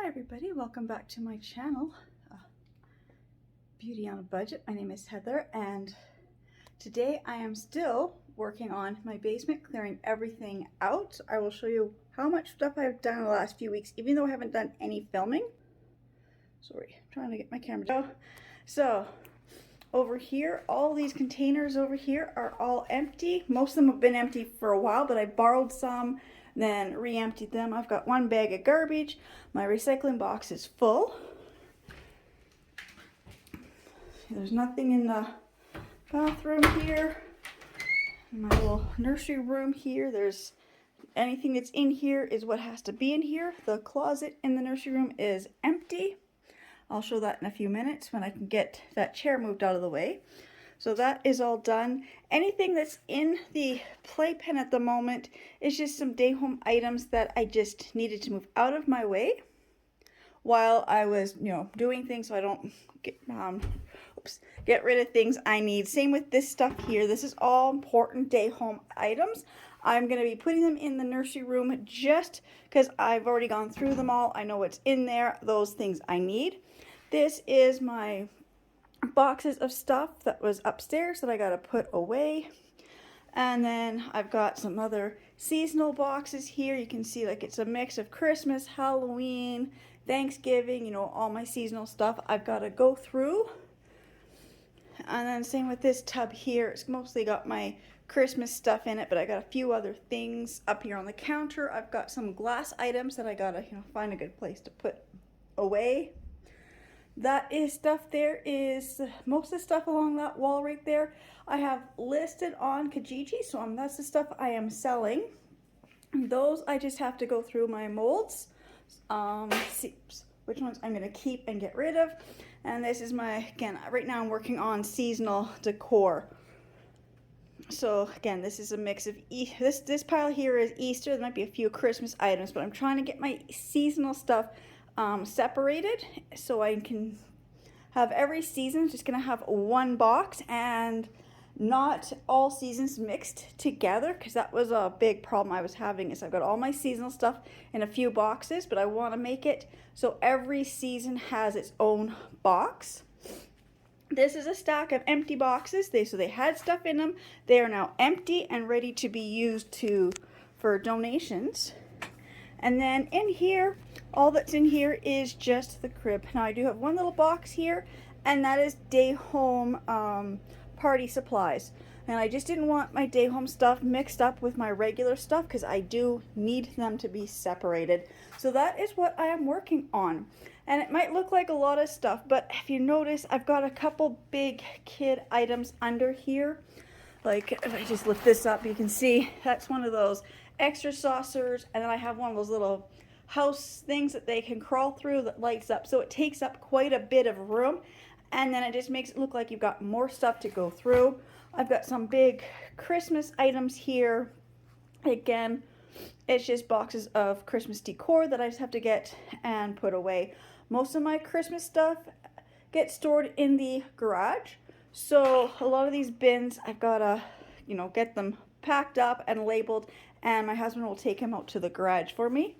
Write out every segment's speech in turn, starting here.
Hi everybody, welcome back to my channel, Beauty on a Budget. My name is Heather and today I am still working on my basement, clearing everything out. I will show you how much stuff I've done in the last few weeks, even though I haven't done any filming. Sorry, I'm trying to get my camera down. So over here, all these containers over here are all empty. Most of them have been empty for a while, but I borrowed some, then re-emptied them. I've got one bag of garbage. My recycling box is full. There's nothing in the bathroom here. In my little nursery room here, there's anything that's in here is what has to be in here. The closet in the nursery room is empty. I'll show that in a few minutes when I can get that chair moved out of the way. So that is all done. Anything that's in the playpen at the moment is just some day home items that I just needed to move out of my way while I was, doing things so I don't get rid of things I need. Same with this stuff here. This is all important day home items. I'm going to be putting them in the nursery room just because I've already gone through them all. I know what's in there, those things I need. This is my boxes of stuff that was upstairs that I got to put away. And then I've got some other seasonal boxes here. You can see like it's a mix of Christmas, Halloween, Thanksgiving, all my seasonal stuff I've got to go through. And then same with this tub here. It's mostly got my Christmas stuff in it, but I got a few other things up here on the counter. I've got some glass items that I gotta, find a good place to put away. That is stuff. There is most of the stuff along that wall right there I have listed on Kijiji, so that's the stuff I am selling. Those I just have to go through my molds, see which ones I'm going to keep and get rid of. And this is again, right now I'm working on seasonal decor. So again, this is a mix of this pile here is Easter. There might be a few Christmas items, but I'm trying to get my seasonal stuff separated so I can have every season just gonna have one box and not all seasons mixed together, because that was a big problem I was having. Is I've got all my seasonal stuff in a few boxes, but I want to make it so every season has its own box. This is a stack of empty boxes. So they had stuff in them. They are now empty and ready to be used for donations. And then in here, all that's in here is just the crib. Now I do have one little box here, and that is day home party supplies. And I just didn't want my day home stuff mixed up with my regular stuff because I do need them to be separated. So that is what I am working on. And it might look like a lot of stuff, but if you notice, I've got a couple big kid items under here. Like if I just lift this up, you can see that's one of those extra saucers, and then I have one of those little house things that they can crawl through that lights up, so it takes up quite a bit of room, and then it just makes it look like you've got more stuff to go through. I've got some big Christmas items here. Again, it's just boxes of Christmas decor that I just have to get and put away. Most of my Christmas stuff gets stored in the garage, so a lot of these bins I've got to get them packed up and labeled, and my husband will take them out to the garage for me.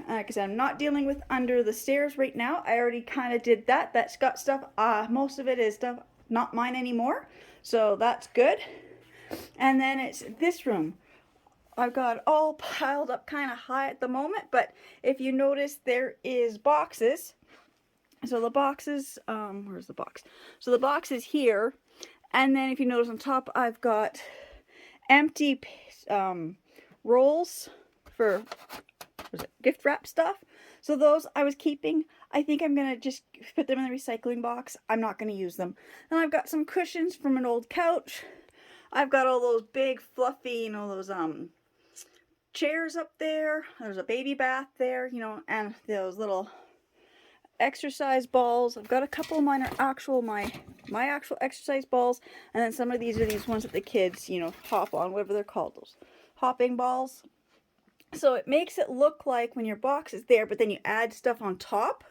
Because I'm not dealing with under the stairs right now. I already kind of did that. That's got stuff, most of it is stuff not mine anymore, so that's good. And then it's this room. I've got all piled up kind of high at the moment, but if you notice, there is boxes. So the boxes, where's the box? So the box is here, and then if you notice on top, I've got empty rolls for gift wrap stuff. So those I was keeping. I think I'm gonna just put them in the recycling box. I'm not gonna use them. Then I've got some cushions from an old couch. I've got all those big fluffy, those chairs up there. There's a baby bath there, and those little exercise balls. I've got a couple of mine are my actual exercise balls, and then some of these are these ones that the kids, hop on, whatever they're called, those hopping balls. So it makes it look like when your box is there, but then you add stuff on top,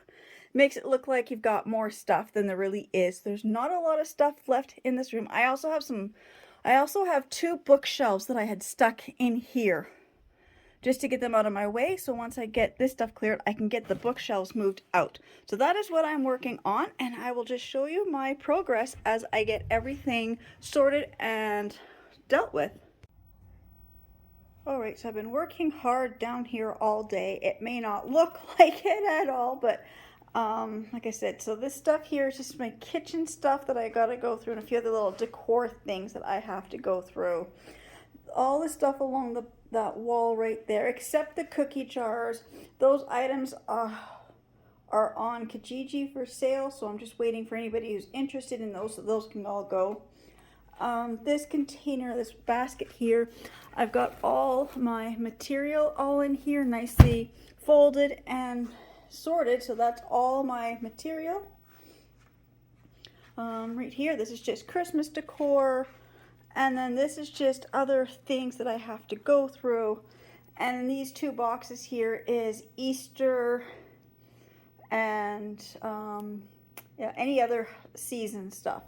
makes it look like you've got more stuff than there really is. There's not a lot of stuff left in this room. I also have two bookshelves that I had stuck in here just to get them out of my way. So once I get this stuff cleared, I can get the bookshelves moved out. So that is what I'm working on, and I will just show you my progress as I get everything sorted and dealt with. Alright, so I've been working hard down here all day. It may not look like it at all, but like I said, so this stuff here is just my kitchen stuff that I gotta go through, and a few other little decor things that I have to go through. All the stuff along that wall right there, except the cookie jars. Those items are on Kijiji for sale, so I'm just waiting for anybody who's interested in those, so those can all go. This container, this basket here, I've got all my material all in here, nicely folded and sorted, so that's all my material. Right here, this is just Christmas decor, and then this is just other things that I have to go through, and in these two boxes here is Easter and yeah, any other season stuff.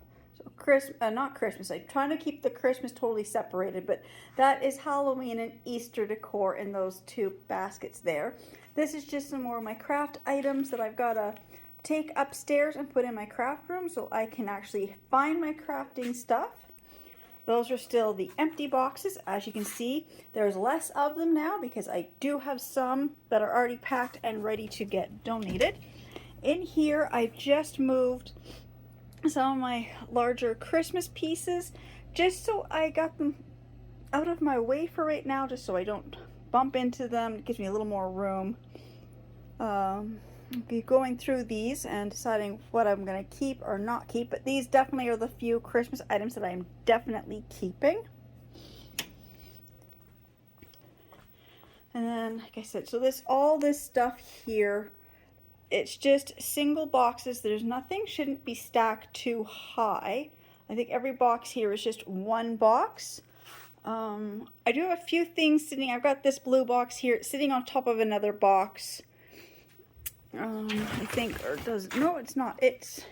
Not Christmas. I'm trying to keep the Christmas totally separated, but that is Halloween and Easter decor in those two baskets there. This is just some more of my craft items that I've got to take upstairs and put in my craft room so I can actually find my crafting stuff. Those are still the empty boxes. As you can see, there's less of them now because I do have some that are already packed and ready to get donated. In here, I just moved some of my larger Christmas pieces just so I got them out of my way for right now, just so I don't bump into them. It gives me a little more room. I'll be going through these and deciding what I'm going to keep or not keep, but these definitely are the few Christmas items that I'm definitely keeping. And then, like I said, so all this stuff here, it's just single boxes. There's nothing, shouldn't be stacked too high. I think every box here is just one box. I do have a few things sitting. I've got this blue box here sitting on top of another box. I think, or does, no, it's not. It's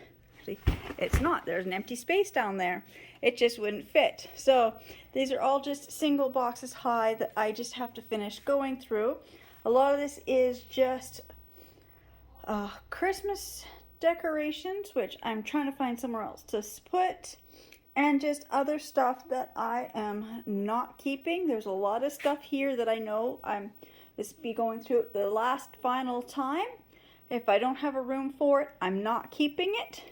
not. There's an empty space down there. It just wouldn't fit. So these are all just single boxes high that I just have to finish going through. A lot of this is just Christmas decorations, which I'm trying to find somewhere else to put, and just other stuff that I am not keeping. There's a lot of stuff here that I know this will be going through the last final time. If I don't have a room for it, I'm not keeping it.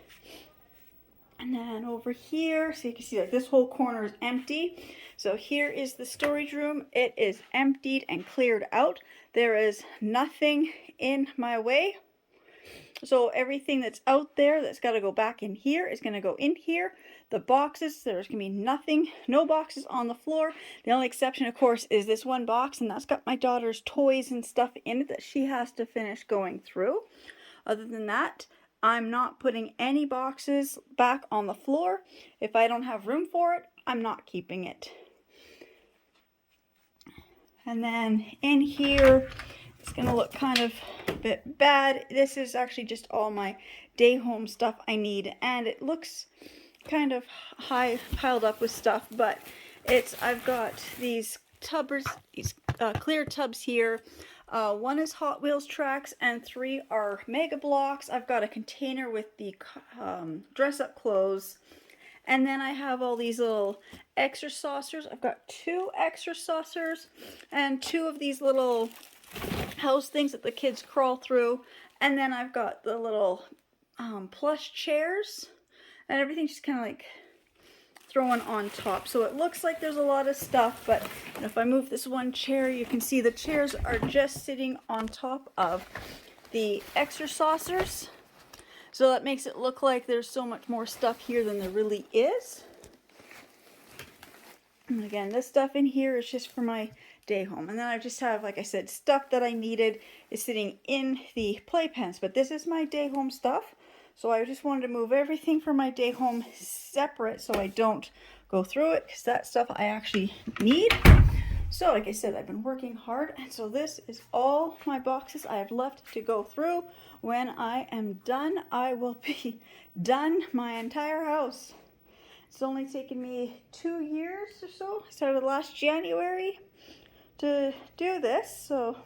And then over here, so you can see like this whole corner is empty. So here is the storage room. It is emptied and cleared out. There is nothing in my way. So everything that's out there that's got to go back in here is going to go in here. The boxes, there's going to be nothing, no boxes on the floor. The only exception, of course, is this one box, and that's got my daughter's toys and stuff in it that she has to finish going through. Other than that, I'm not putting any boxes back on the floor. If I don't have room for it, I'm not keeping it. And then in here, it's going to look kind of a bit bad. This is actually just all my day home stuff I need, and it looks kind of high piled up with stuff, but I've got these clear tubs here. One is Hot Wheels tracks and 3 are Mega Blocks. I've got a container with the dress up clothes, and then I have all these little extra saucers. I've got 2 extra saucers and 2 of these little house things that the kids crawl through, and then I've got the little plush chairs, and everything's just kind of like thrown on top. So it looks like there's a lot of stuff, but if I move this one chair, you can see the chairs are just sitting on top of the extra saucers. So that makes it look like there's so much more stuff here than there really is. And again, this stuff in here is just for my day home. And then I just have, like I said, stuff that I needed is sitting in the playpens. But this is my day home stuff. So I just wanted to move everything for my day home separate so I don't go through it, because that stuff I actually need. So like I said, I've been working hard, and so this is all my boxes I have left to go through. When I am done, I will be done my entire house. It's only taken me 2 years or so. I started last January. to do this. So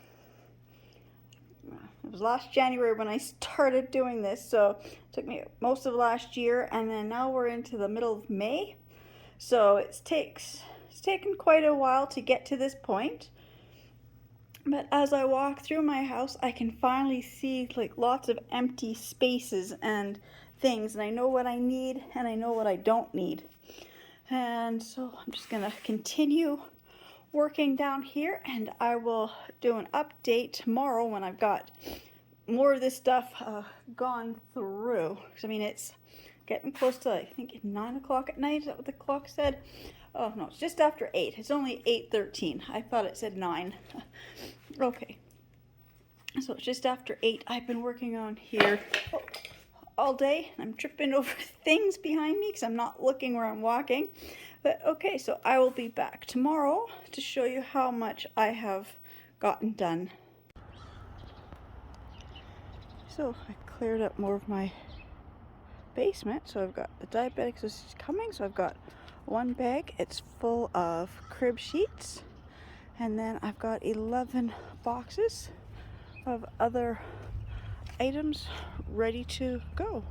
it was last January when I started doing this, so it took me most of last year, and then now we're into the middle of May. So it's taken quite a while to get to this point. But as I walk through my house, I can finally see like lots of empty spaces and things, and I know what I need and I know what I don't need. And so I'm just gonna continue working down here, and I will do an update tomorrow when I've got more of this stuff gone through. I mean, it's getting close to, I think, 9 o'clock at night. Is that what the clock said? Oh no, it's just after 8. It's only 8:13. I thought it said 9. Okay, so it's just after 8. I've been working on here all day. I'm tripping over things behind me because I'm not looking where I'm walking. But okay, so I will be back tomorrow to show you how much I have gotten done. So I cleared up more of my basement. So I've got the diabetics is coming. So I've got one bag. It's full of crib sheets. And then I've got 11 boxes of other items ready to go.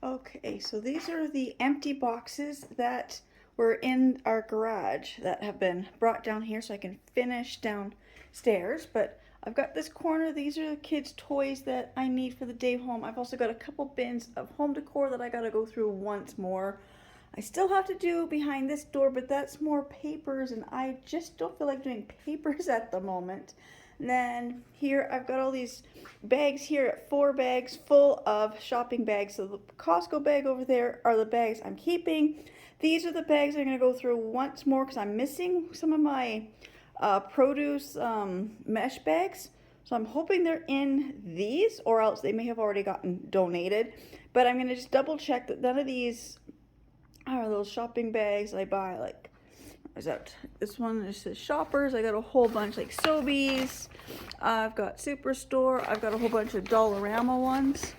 Okay, so these are the empty boxes that were in our garage that have been brought down here so I can finish downstairs. But I've got this corner. These are the kids' toys that I need for the day home. I've also got a couple bins of home decor that I gotta go through once more. I still have to do behind this door, but that's more papers, and I just don't feel like doing papers at the moment. And then here I've got all these bags here, 4 bags full of shopping bags. So the Costco bag over there are the bags I'm keeping. These are the bags I'm going to go through once more because I'm missing some of my produce mesh bags. So I'm hoping they're in these, or else they may have already gotten donated. But I'm going to just double check that none of these are those shopping bags I buy, like, is that this one? This is Shoppers. I got a whole bunch like Sobeys. I've got Superstore. I've got a whole bunch of Dollarama ones,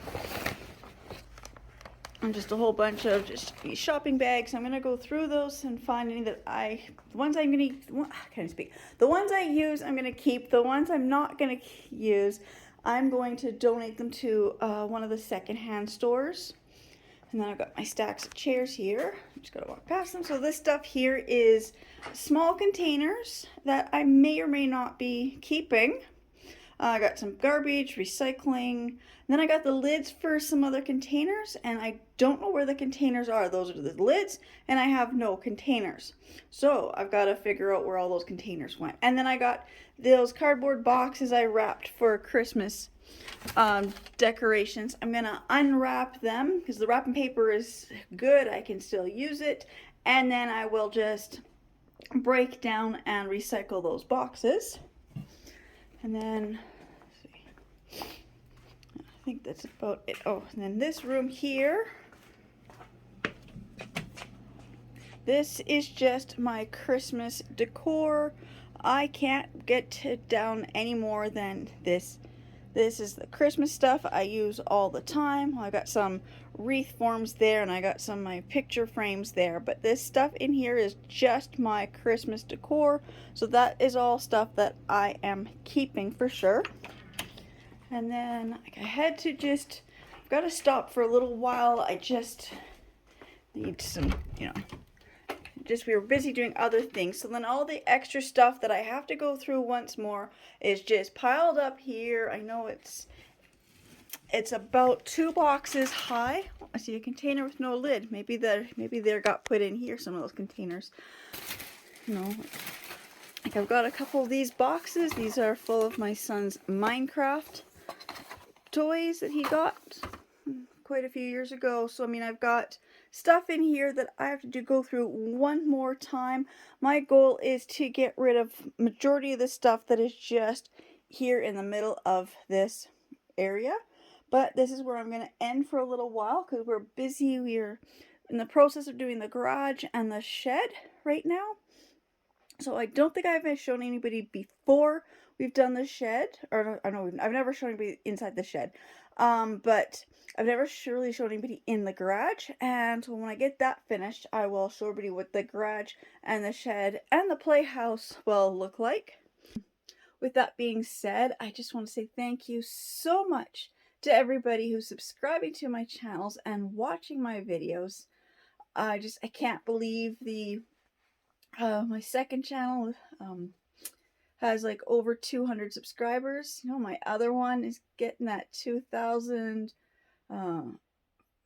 and just a whole bunch of just these shopping bags. I'm gonna go through those and find any that the ones I'm gonna, can't speak. The ones I use, I'm gonna keep. The ones I'm not gonna use, I'm going to donate them to one of the secondhand stores. And then I've got my stacks of chairs here. I'm just gonna walk past them. So this stuff here is small containers that I may or may not be keeping. I got some garbage, recycling. And then I got the lids for some other containers, and I don't know where the containers are. Those are the lids, and I have no containers. So I've got to figure out where all those containers went. And then I got those cardboard boxes I wrapped for Christmas decorations. I'm gonna unwrap them because the wrapping paper is good. I can still use it, and then I will just break down and recycle those boxes. And then let's see, I think that's about it. Oh, and then this room here, this is just my Christmas decor. I can't get it down any more than this. This is the Christmas stuff I use all the time. I got some wreath forms there, and I got some of my picture frames there. But this stuff in here is just my Christmas decor. So that is all stuff that I am keeping for sure. And then I had to just, I've got to stop for a little while. I just need some, we were busy doing other things. So then all the extra stuff that I have to go through once more is just piled up here. I know it's about 2 boxes high. I see a container with no lid. Maybe they got put in here, some of those containers. Like I've got a couple of these boxes. These are full of my son's Minecraft toys that he got quite a few years ago. So I mean, I've got stuff in here that I have to go through one more time. My goal is to get rid of majority of the stuff that is just here in the middle of this area. But this is where I'm going to end for a little while because we're busy. We're in the process of doing the garage and the shed right now. So I don't think I've shown anybody before we've done the shed. Or I know I've never shown anybody inside the shed. But I've never really showed anybody in the garage, and when I get that finished, I will show everybody what the garage and the shed and the playhouse will look like. With that being said, I just want to say thank you so much to everybody who's subscribing to my channels and watching my videos. I can't believe my second channel has like over 200 subscribers. You know, my other one is getting that 2,000,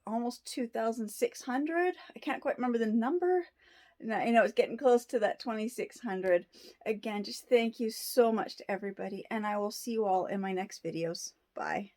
almost 2,600. I can't quite remember the number. You know, it's getting close to that 2,600. Again, just thank you so much to everybody, and I will see you all in my next videos. Bye.